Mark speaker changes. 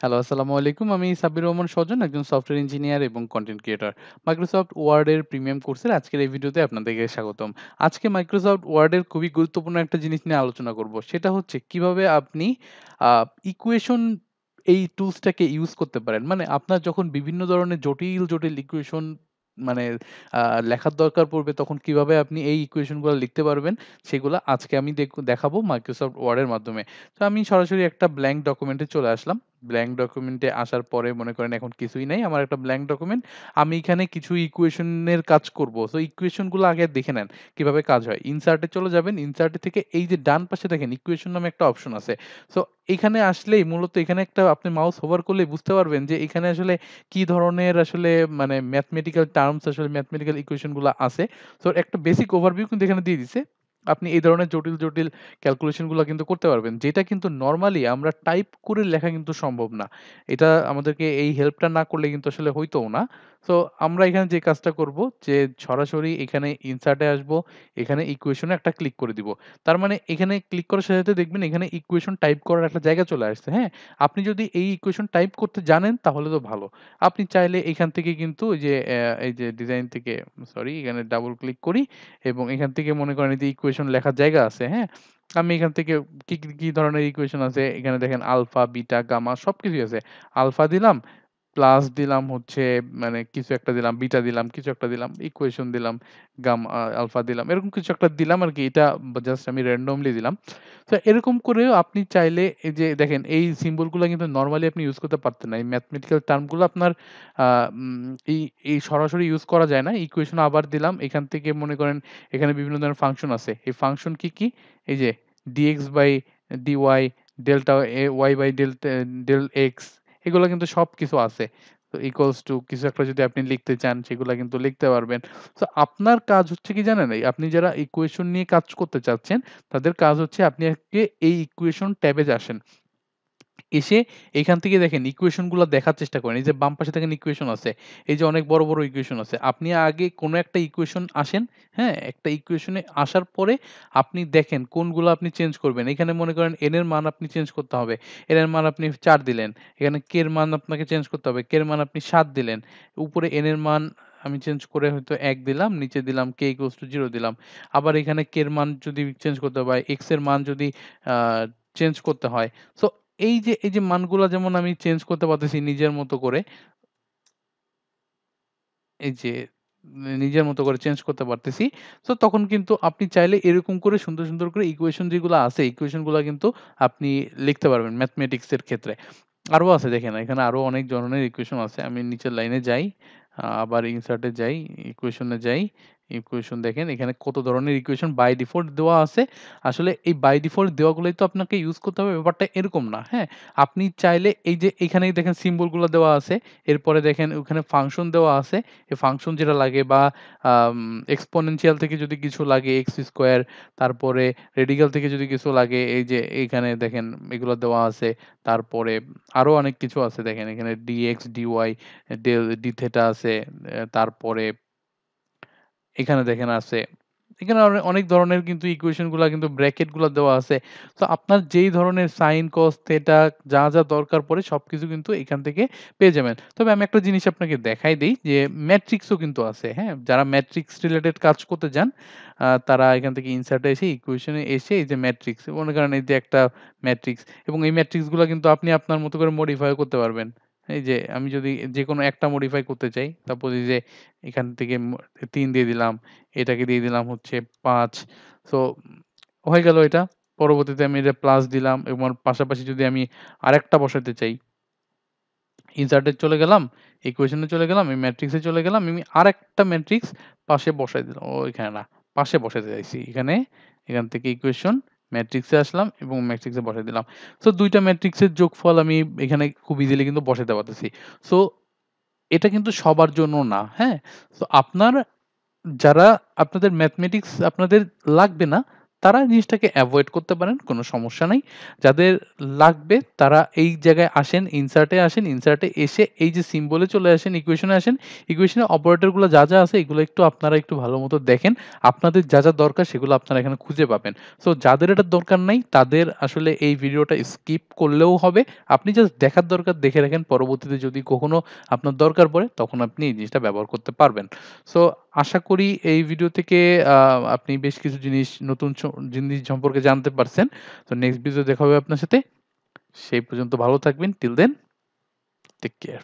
Speaker 1: Hello, আসসালামু আলাইকুম। আমি সাব্বির রহমান স্বজন, একজন সফটওয়্যার ইঞ্জিনিয়ার এবং কনটেন্ট ক্রিয়েটর। মাইক্রোসফট ওয়ার্ডের প্রিমিয়াম কোর্সের আজকের এই ভিডিওতে আপনাদেরকে স্বাগতম। আজকে মাইক্রোসফট ওয়ার্ডের খুবই গুরুত্বপূর্ণ একটা জিনিস নিয়ে আলোচনা করব। সেটা হচ্ছে কিভাবে আপনি আ ইকুয়েশন এই টুলসটাকে ইউজ করতে পারেন। মানে আপনার যখন বিভিন্ন ধরনের জটিল ইকুয়েশন মানে আ লেখার দরকার পড়বে তখন কিভাবে আপনি এই ইকুয়েশন গুলা লিখতে পারবেন সেগুলা আজকে আমি দেখাবো মাইক্রোসফট ওয়ার্ডের মাধ্যমে। তো আমি সরাসরি একটা ব্ল্যাংক ডকুমেন্টে চলে আসলাম। ব্ল্যাংক ডকুমেন্টে আসার পরে মনে করেন এখন কিছুই নাই। আমার একটা ব্ল্যাংক ডকুমেন্ট। আমি এখানে কিছু ইকুয়েশনের কাজ করব। সো ইকুয়েশন গুলো আগে দেখে নেন কিভাবে কাজ হয়। ইনসার্ট এ চলে যাবেন। ইনসার্ট থেকে এই যে ডান পাশে দেখেন ইকুয়েশন নামে একটা অপশন আছে। সো এখানে আসলেই মূলত এখানে একটা আপনি মাউস হোভার করলেই বুঝতে পারবেন যে এখানে আসলে কি ধরনের আসলে মানে ম্যাথমেটিক্যাল টার্মস আসলে ম্যাথমেটিক্যাল ইকুয়েশন গুলা আছে। সো একটা বেসিক ওভারভিউ কিন্তু এখানে দিয়ে দিছে। আপনি এই ধরনের জটিল ক্যালকুলেশন গুলা কিন্তু করতে পারবেন। যেটা কিন্তু নরমালি আমরা টাইপ করে লেখা কিন্তু সম্ভব না। এটা আমাদেরকে এই হেল্পটা না করলে কিন্তু আসলে হইতও না। সো আমরা এখানে যে কাজটা করব যে সরাসরি এখানে ইনসার্ট এ আসবো। এখানে ইকুয়েশন এ একটা ক্লিক করে দিব। তার মানে এখানে ক্লিক করার সাথে, সাথে দেখবেন এখানে ইকুয়েশন টাইপ করার একটা জায়গা চলে আসছে, হ্যাঁ? আপনি যদি এই ইকুয়েশন টাইপ করতে জানেন তাহলে তো ভালো। আপনি চাইলে এখান থেকে কিন্তু ওই যে এই যে ডিজাইন থেকে সরি এখানে ডাবল ক্লিক করি এবং এখান থেকে মনে করেন এই যে ইকুয়েশন লেখার জায়গা আছে, হ্যাঁ? আমি এখান থেকে কি ধরনের ইকুয়েশন আছে এখানে দেখেন আলফা, বিটা, গামা সবকিছুই আছে। আলফা দিলাম, প্লাস দিলাম হচ্ছে মানে কিছু একটা দিলাম, বিটা দিলাম, কিছু একটা দিলাম, ইকুয়েশন দিলাম, আলফা দিলাম। এরকম কিছু একটা দিলাম আরকি। এটা জাস্ট আমি randomly দিলাম। তো এরকম করেও আপনি চাইলে এই যে দেখেন এই সিম্বল গুলা কিন্তু নরমালি আপনি ইউজ করতে পারতেন না। এই ম্যাথমেটিক্যাল টার্ম গুলো আপনার আ এই সরাসরি ইউজ করা যায় না। ইকুয়েশন আবার দিলাম। এখান থেকে মনে করেন এখানে বিভিন্ন ধরনের ফাংশন আছে। এই ফাংশন কি? এই যে dx by dy, delta y by del x এগুলা কিন্তু সবকিছু আছে। তো ইকুয়ালস টু কিছু একটা যদি আপনি লিখতে চান সেগুলা কিন্তু লিখতে পারবেন। সো আপনার কাজ হচ্ছে কি জানেন? আপনি যারা ইকুয়েশন নিয়ে কাজ করতে চাচ্ছেন তাদের কাজ হচ্ছে আপনি আজকে এই ইকুয়েশন ট্যাবে আসেন। এসে এখান থেকে দেখেন ইকুয়েশন গুলা দেখার চেষ্টা করেন। এই যে বাম পাশে দেখেন ইকুয়েশন আছে। এই যে অনেক বড় ইকুয়েশন আছে। আপনি আগে কোন একটা ইকুয়েশন আসেন, হ্যাঁ? একটা ইকুয়েশনে আসার পরে আপনি দেখেন কোনগুলো আপনি চেঞ্জ করবেন। এখানে মনে করেন n এর মান আপনি চেঞ্জ করতে হবে। n এর মান আপনি ৪ দিলেন। এখানে k এর মান আপনাকে চেঞ্জ করতে হবে। k এর মান আপনি ৭ দিলেন। উপরে n এর মান আমি চেঞ্জ করে হয়তো ১ দিলাম, নিচে দিলাম k = 0 দিলাম। আবার এখানে k এর মান যদি চেঞ্জ করতে হয়, x এর মান যদি আ চেঞ্জ করতে হয়। সো এই যে মানগুলা যেমন আমি চেঞ্জ করতে পারতেছি নিজের মতো করে, এই যে নিজের মতো করে চেঞ্জ করতে পারতেছি। সো তখন কিন্তু আপনি চাইলে এরকম করে সুন্দর করে ইকুয়েশন যেগুলা আছে, ইকুয়েশন গুলা কিন্তু আপনি লিখতে পারবেন ম্যাথমেটিক্স এর ক্ষেত্রে। আরো আছে দেখেন এখানে আরো অনেক ধরনের ইকুয়েশন আছে। আমি নিচের লাইনে যাই, আবার ইনসার্ট এ যাই, ইকুয়েশন এ যাই। ইকুয়েশন দেখেন এখানে কত ধরনের ইকুয়েশন বাই ডিফল্ট দেওয়া আছে। আসলে এই বাই ডিফল্ট দেওয়াগুলোই তো আপনাকে ইউজ করতে হবে ব্যাপারটা এরকম না, হ্যাঁ? আপনি চাইলে এই যে এখানেই দেখেন সিম্বল গুলা দেওয়া আছে। এরপরে দেখেন ওখানে ফাংশন দেওয়া আছে। এই ফাংশন যেটা লাগে বা আম এক্সপোনেনশিয়াল থেকে যদি কিছু লাগে x স্কয়ার, তারপরে রেডিক্যাল থেকে যদি কিছু লাগে এই যে এইখানে দেখেন এগুলো দেওয়া আছে। তারপরে আরো অনেক কিছু আছে দেখেন এখানে dx, dy, d থিটা আছে। তারপরে এখানে দেখেন আছে। এখানে অনেক ধরনের কিন্তু ইকুয়েশন গুলা কিন্তু ব্র্যাকেট গুলা দেওয়া আছে। তো আপনার যেই ধরনের সাইন, কস, থিটা যা দরকার পড়ে সবকিছু কিন্তু এখান থেকে পেয়ে যাবেন। তবে আমি একটা জিনিস আপনাকে দেখাই দেই যে ম্যাট্রিক্সও কিন্তু আছে, হ্যাঁ? যারা ম্যাট্রিক্স রিলেটেড কাজ করতে চান তারা এখান থেকে ইনসার্ট এ এসে ইকুয়েশন এ এসে এই যে ম্যাট্রিক্স মনে করেন এই যে একটা ম্যাট্রিক্স এবং এই ম্যাট্রিক্স গুলা কিন্তু আপনি আপনার মতো করে মডিফাই করতে পারবেন। এই যে আমি যদি যেকোনো একটা মডিফাই করতে চাই, সাপোজ এই যে এখান থেকে ৩ দিয়ে দিলাম, এটাকে দিয়ে দিলাম হচ্ছে ৫। সো হয়ে গেল এটা। পরবর্তীতে আমি এটা প্লাস দিলাম এবং পাশাপাশি যদি আমি আরেকটা বসাতে চাই, ইনসার্ট এ চলে গেলাম, ইকুয়েশন এ চলে গেলাম, এই ম্যাট্রিক্স এ চলে গেলাম। আমি আরেকটা ম্যাট্রিক্স পাশে বসাই দিলাম। ও এখানে না, পাশে বসাতে চাইছি। এখান থেকে ইকুয়েশন, ম্যাট্রিক্স এ আসলাম এবং ম্যাট্রিক্স এ বসাই দিলাম। সো ২ টা ম্যাট্রিক্সের যোগফল আমি এখানে খুব ইজিলি কিন্তু বসাতে পারতেছি। সো এটা কিন্তু সবার জন্য না, হ্যাঁ? সো যারা আপনাদের ম্যাথমেটিক্স আপনাদের লাগবে না, তারা জিনিসটাকে এভয়েড করতে পারেন, কোনো সমস্যা নাই। যাদের লাগবে তারা এই জায়গায় আসেন, ইনসার্ট এ আসেন, ইনসার্ট এ এসে এই যে সিম্বল এ চলে আসেন, ইকুয়েশন এ আসেন। ইকুয়েশন এর অপারেটর গুলো যা আছে এগুলো একটু আপনারা একটু ভালোমতো দেখেন। আপনাদের যা দরকার সেগুলো আপনারা এখানে খুঁজে পাবেন। সো যাদের এটার দরকার নাই তাদের আসলে এই ভিডিওটা স্কিপ করলেও হবে। আপনি জাস্ট দেখার দরকার দেখে রাখেন। পরবর্তীতে যদি কখনো আপনার দরকার পড়ে তখন আপনি এই জিনিসটা ব্যবহার করতে পারবেন। সো আশা করি এই ভিডিও থেকে আ আপনি বেশ কিছু জিনিস নতুন জিনিস সম্পর্কে জানতে পারছেন। তো নেক্সট ভিডিও দেখা হবে আপনার সাথে। সেই পর্যন্ত ভালো থাকবেন। Till then take care.